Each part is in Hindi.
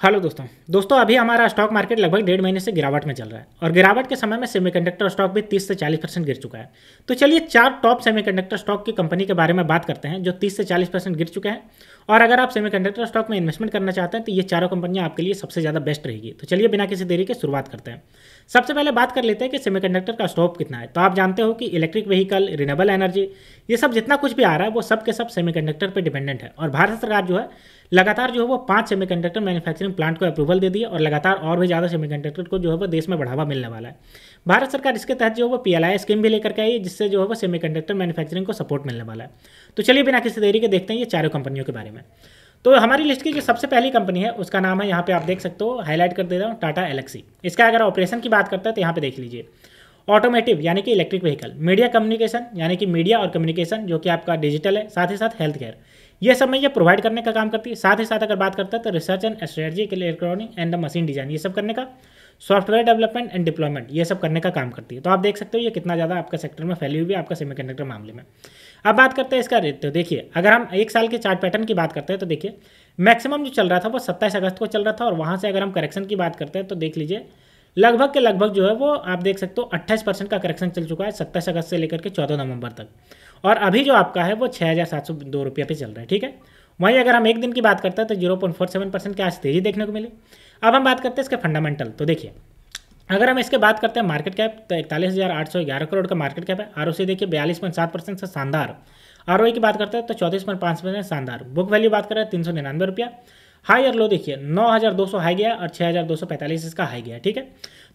हेलो दोस्तों अभी हमारा स्टॉक मार्केट लगभग 1.5 महीने से गिरावट में चल रहा है और गिरावट के समय में सेमीकंडक्टर स्टॉक भी 30 से 40% गिर चुका है। तो चलिए 4 टॉप सेमीकंडक्टर स्टॉक की कंपनी के बारे में बात करते हैं जो 30 से 40% गिर चुके हैं। और अगर आप सेमीकंडक्टर स्टॉक में इन्वेस्टमेंट करना चाहते हैं तो ये चारों कंपनियां आपके लिए सबसे ज़्यादा बेस्ट रहेगी। तो चलिए बिना किसी देरी के शुरुआत करते हैं। सबसे पहले बात कर लेते हैं कि सेमीकंडक्टर का स्टॉक कितना है। तो आप जानते हो कि इलेक्ट्रिक व्हीकल, रिन्यूएबल एनर्जी, ये सब जितना कुछ भी आ रहा है वो सब के सब सेमीकंडक्टर पर डिपेंडेंट है। और भारत सरकार जो है लगातार जो है वो 5 सेमीकंडक्टर मैन्युफैक्चरिंग प्लांट को अप्रूवल दे दी है और लगातार और भी ज़्यादा सेमीकंडक्टर को जो है वो देश में बढ़ावा मिलने वाला है। भारत सरकार इसके तहत जो है वो PLI स्कीम भी लेकर के आई है जिससे जो है वो सेमीकंडक्टर मैन्युफैक्चरिंग को सपोर्ट मिलने वाला है। तो चलिए बिना किसी देरी के देखते हैं ये चारों कंपनियों के बारे में। तो हमारी लिस्ट की जो सबसे पहली कंपनी है उसका नाम है, यहाँ पे आप देख सकते हो, हाईलाइट कर दे रहा हूँ, टाटा एलेक्सी। इसका अगर ऑपरेशन की बात करते हैं तो यहाँ पे देख लीजिए, ऑटोमेटिव यानी कि इलेक्ट्रिक व्हीकल, मीडिया कम्युनिकेशन यानी कि मीडिया और कम्युनिकेशन जो कि आपका डिजिटल है, साथ ही साथ हेल्थ केयर, ये सब में ये प्रोवाइड करने का काम करती है। साथ ही साथ अगर बात करते हैं तो रिसर्च एंड स्ट्रेटजी के लिए electronic and the machine design, ये सब करने का, सॉफ्टवेयर डेवलपमेंट एंड डिप्लॉयमेंट, ये सब करने का काम करती है। तो आप देख सकते हो ये कितना ज़्यादा आपका सेक्टर में फैली हुई है आपका सेमीकंडक्टर मामले में। अब बात करते हैं इसका रेट। तो देखिए अगर हम 1 साल के चार्ट पैटर्न की बात करते हैं तो देखिए मैक्सिमम जो चल रहा था वो 27 अगस्त को चल रहा था और वहाँ से अगर हम करेक्शन की बात करते हैं तो देख लीजिए लगभग के लगभग जो है वो आप देख सकते हो 28% का करेक्शन चल चुका है 27 अगस्त से लेकर के 14 नवंबर तक। और अभी जो आपका है वो 6,702 रुपये पे चल रहा है, ठीक है। वहीं अगर हम एक दिन की बात करते हैं तो 0.47% की आज तेजी देखने को मिली। अब हम बात करते हैं इसके फंडामेंटल। तो देखिए अगर हम इसके बात करते हैं मार्केट कैप तो 41,811 करोड़ का मार्केट कैप है। ROC देखिए 42.7% से शानदार। ROE की बात करते हैं तो 34.5% शानदार। बुक वैल्यू बात करें 399 रुपया। हाई और लो देखिए 9,200 हाई गया और 6,245 इसका हाई गया, ठीक है।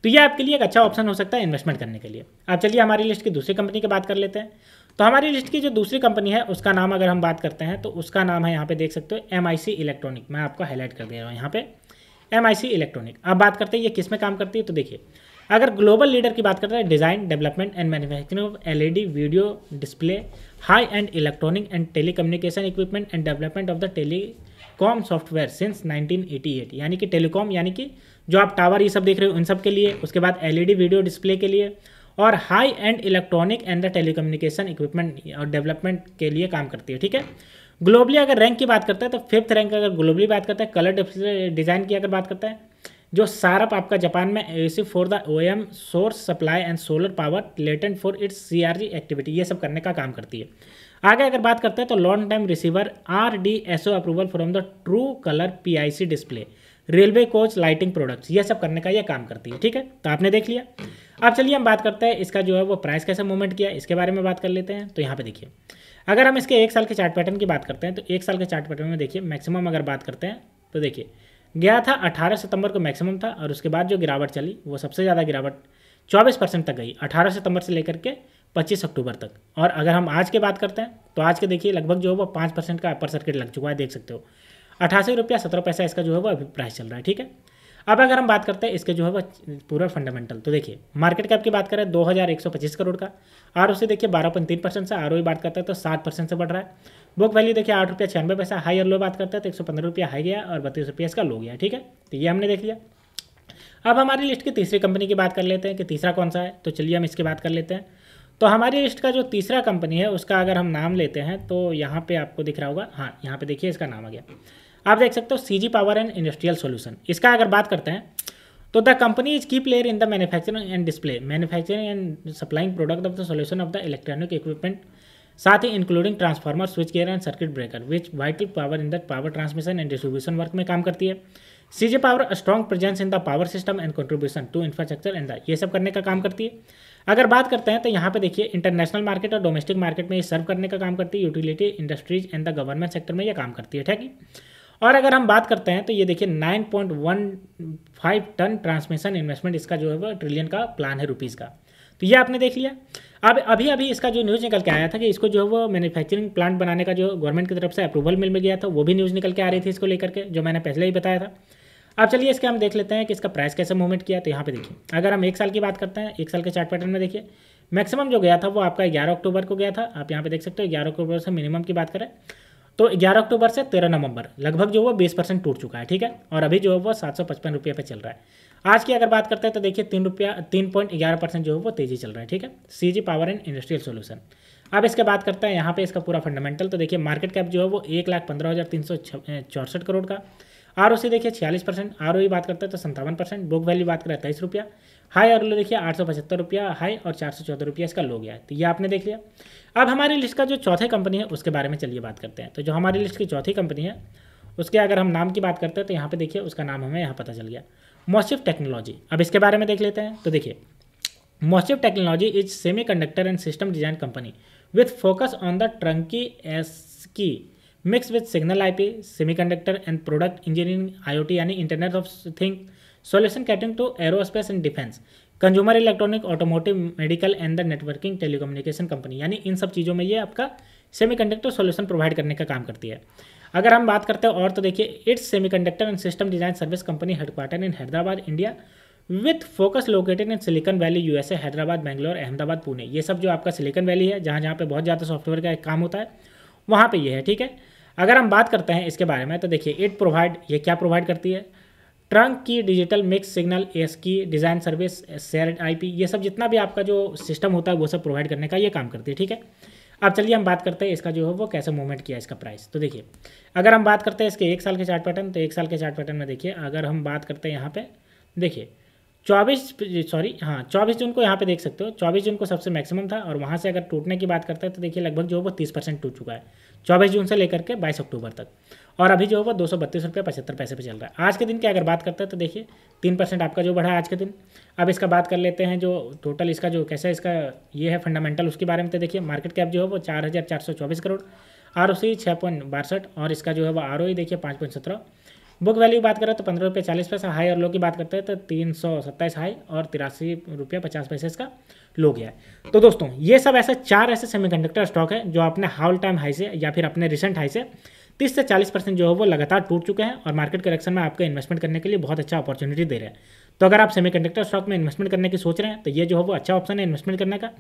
तो ये आपके लिए एक अच्छा ऑप्शन हो सकता है इन्वेस्टमेंट करने के लिए। अब चलिए हमारी लिस्ट की दूसरी कंपनी की बात कर लेते हैं। तो हमारी लिस्ट की जो दूसरी कंपनी है उसका नाम अगर हम बात करते हैं तो उसका नाम है, यहाँ पे देख सकते हो, MIC इलेक्ट्रॉनिक। मैं आपको हाईलाइट कर दे रहा हूँ यहाँ पे, MIC इलेक्ट्रॉनिक। अब बात करते हैं ये किस में काम करती है। तो देखिए अगर ग्लोबल लीडर की बात करते हैं design, development and manufacturing of LED video display, high and electronic and telecommunication equipment and development of the telecom software since 1988, यानी कि टेलीकॉम यानी कि जो आप टावर ये सब देख रहे हो उन सब के लिए, उसके बाद LED वीडियो डिस्प्ले के लिए और high and electronic and the telecommunication equipment और डेवलपमेंट के लिए काम करती है, ठीक है। ग्लोबली अगर रैंक की बात करते हैं तो 5th रैंक अगर ग्लोबली बात करते हैं। कलर डिज़ाइन की अगर बात करते हैं, जो सारप आपका जापान में AC for the OEM source supply and solar power latent for its CRG activity, ये सब करने का काम करती है। आगे अगर बात करते हैं तो long time receiver RDSO approval from the true colour PIC display, railway coach lighting products, ये सब करने का ये काम करती है, ठीक है। तो आपने देख लिया। अब चलिए हम बात करते हैं इसका जो है वो प्राइस कैसे मूवमेंट किया, इसके बारे में बात कर लेते हैं। तो यहाँ पे देखिए अगर हम इसके 1 साल के चार्ट पैटर्न की बात करते हैं तो 1 साल के चार्ट पैटर्न में देखिए मैक्सिमम अगर बात करते हैं तो देखिए गया था 18 सितंबर को मैक्सिमम था और उसके बाद जो गिरावट चली वो सबसे ज़्यादा गिरावट 24% तक गई 18 सितंबर से लेकर के 25 अक्टूबर तक। और अगर हम आज की बात करते हैं तो आज के देखिए लगभग जो है वो 5% का अपर सर्किट लग चुका है, देख सकते हो। 88 रुपया 17 पैसा इसका जो है वो अभी प्राइस चल रहा है, ठीक है। अब अगर हम बात करते हैं इसके जो है वो पूरा फंडामेंटल, तो देखिए मार्केट कैप की बात करें 2,125 करोड़ का। ROC देखिए 12.3% से, ROE बात करते हैं तो 60% से बढ़ रहा है। बुक वैल्यू देखिए 8 रुपया 96 पैसा। हाई और लो बात करते हैं तो 115 रुपया हाई गया और 32 रुपया इसका लो गया, ठीक है। तो ये हमने देख लिया। अब हमारी लिस्ट की तीसरी कंपनी की बात कर लेते हैं कि तीसरा कौन सा है। तो चलिए हम इसकी बात कर लेते हैं। तो हमारी लिस्ट का जो तीसरा कंपनी है उसका अगर हम नाम लेते हैं तो यहाँ पे आपको दिख रहा होगा, हाँ यहाँ पे देखिए इसका नाम आ गया, आप देख सकते हो, CG power and industrial solution. इसका अगर बात करते हैं तो the company is key player in the manufacturing and display, manufacturing and supplying product of the solution of the electronic equipment, साथ ही including transformer, switch gear and circuit breaker which vital power in the power transmission and distribution work में काम करती है। CG power strong presence in the power system and contribution to infrastructure and the, ये सब करने का काम करती है। अगर बात करते हैं तो यहाँ पे देखिए इंटरनेशनल मार्केट और डोमेस्टिक मार्केट में ये सर्व करने का काम करती है। Utility industries and the government sector में ये काम करती है, ठीक है। और अगर हम बात करते हैं तो ये देखिए 9.15 टन ट्रांसमिशन इन्वेस्टमेंट इसका जो है वो ट्रिलियन का प्लान है रुपीज़ का। तो ये आपने देख लिया। अब अभी इसका जो न्यूज़ निकल के आया था कि इसको जो है वो मैन्युफैक्चरिंग प्लांट बनाने का जो गवर्नमेंट की तरफ से अप्रूवल मिल गया था, वो भी न्यूज़ निकल के आ रही थी इसको लेकर के, जो मैंने पहले ही बताया था। अब चलिए इसके हम देख लेते हैं कि इसका प्राइस कैसे मूवमेंट किया। तो यहाँ पे देखिए अगर हम 1 साल की बात करते हैं, 1 साल के चार्ट पैटर्न में देखिए मैक्सिमम जो गया था वो आपका 11 अक्टूबर को गया था। आप यहाँ पे देख सकते हो 11 अक्टूबर से मिनिमम की बात करें तो 11 अक्टूबर से 13 नवंबर लगभग जो वो 20% टूट चुका है, ठीक है। और अभी जो है वो 755 रुपये पे चल रहा है। आज की अगर बात करते हैं तो देखिए 3.11% जो है वो तेजी चल रहा है, ठीक है। CG power and industrial solution. अब इसके बात करते हैं यहाँ पे इसका पूरा फंडामेंटल। तो देखिए मार्केट कैप जो है वो 1,15,364 करोड़ का। ROC देखिए 46%, ROE बात करते हैं तो 57%, बुक वैल्यू बात करें 23 रुपया, हाई और लो देखिए 875 रुपया हाई और 414 रुपया इसका लो गया है। तो ये आपने देख लिया। अब हमारी लिस्ट का जो चौथे कंपनी है उसके बारे में चलिए बात करते हैं। तो जो हमारी लिस्ट की चौथी कंपनी है उसके अगर हम नाम की बात करते हैं तो यहाँ पे देखिए उसका नाम हमें यहाँ पता चल गया, मोशिफ टेक्नोलॉजी। अब इसके बारे में देख लेते हैं। तो देखिए MosChip technology is semiconductor and system design company with focus on the turnkey ASIC mix with signal IP, semiconductor and product engineering, IoT यानी internet of thing solution catering to aerospace and defence, consumer electronic, automotive, medical and the networking telecommunication company, यानी इन सब चीज़ों में ये आपका सेमीकंडक्टर सॉल्यूशन प्रोवाइड करने का काम करती है। अगर हम बात करते हैं और तो देखिए it's semiconductor and system design service company headquarter in Hyderabad India with focus located in silicon valley USA, Hyderabad, Bangalore, Ahmedabad, Pune. ये सब जो आपका सिलिकॉन वैली है जहाँ जहाँ पे बहुत ज़्यादा सॉफ्टवेयर का काम होता है वहाँ पे ये है, ठीक है। अगर हम बात करते हैं इसके बारे में तो देखिए इट प्रोवाइड, ये क्या प्रोवाइड करती है, ट्रंक की डिजिटल मिक्स सिग्नल, एस की डिज़ाइन सर्विस, शेयर्ड IP, ये सब जितना भी आपका जो सिस्टम होता है वो सब प्रोवाइड करने का ये काम करती है, ठीक है। अब चलिए हम बात करते हैं इसका जो है वो कैसे मूवमेंट किया इसका प्राइस। तो देखिए अगर हम बात करते हैं इसके 1 साल के चार्ट पैटर्न, तो 1 साल के चार्ट पैटर्न में देखिए अगर हम बात करते हैं यहाँ पे देखिए 24 जून को यहाँ पे देख सकते हो, 24 जून को सबसे मैक्सिमम था और वहाँ से अगर टूटने की बात करते हैं तो देखिए लगभग जो है वो 30% टूट चुका है 24 जून से लेकर के 22 अक्टूबर तक, और अभी जो है वो 232 रुपये 75 पैसे पे चल रहा है। आज के दिन की अगर बात करते हैं तो देखिए 3% आपका जो बढ़ा है आज के दिन। अब इसका बात कर लेते हैं जो टोटल इसका जो कैसा इसका ये है फंडामेंटल, उसके बारे में तो देखिए मार्केट कैप जो है वो 4,424 करोड़, ROC 6.62 और इसका जो है वो ROE देखिए 5.17, बुक वैल्यू बात करें तो 15 रुपये 40 पैसा हाई और लो की बात करते हैं तो 327 हाई और 83 रुपये 50 पैसे इसका लो गया है। तो दोस्तों ये सब ऐसे 4 ऐसे सेमीकंडक्टर स्टॉक है जो अपने हाल टाइम हाई से या फिर अपने रिसेंट हाई से 30 से 40% जो है वो लगातार टूट चुके हैं और मार्केट करेक्शन में आपको इन्वेस्टमेंट करने के लिए बहुत अच्छा अपॉर्चुनिटी दे रहे हैं। तो अगर आप सेमीकंडक्टर स्टॉक में इन्वेस्टमेंट करने की सोच रहे हैं तो ये जो है वो अच्छा ऑप्शन है इन्वेस्टमेंट करने का।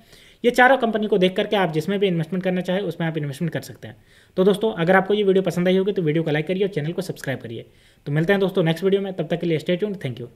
ये चारों कंपनी को देख करके आप जिसमें भी इन्वेस्टमेंट करना चाहे उसमें आप इन्वेस्टमेंट कर सकते हैं। तो दोस्तों अगर आपको ये वीडियो पसंद आई होगी तो वीडियो को लाइक करिए और चैनल को सब्सक्राइब करिए। तो मिलते हैं दोस्तों नेक्स्ट वीडियो में, तब तक के लिए स्टे ट्यून्ड, थैंक यू।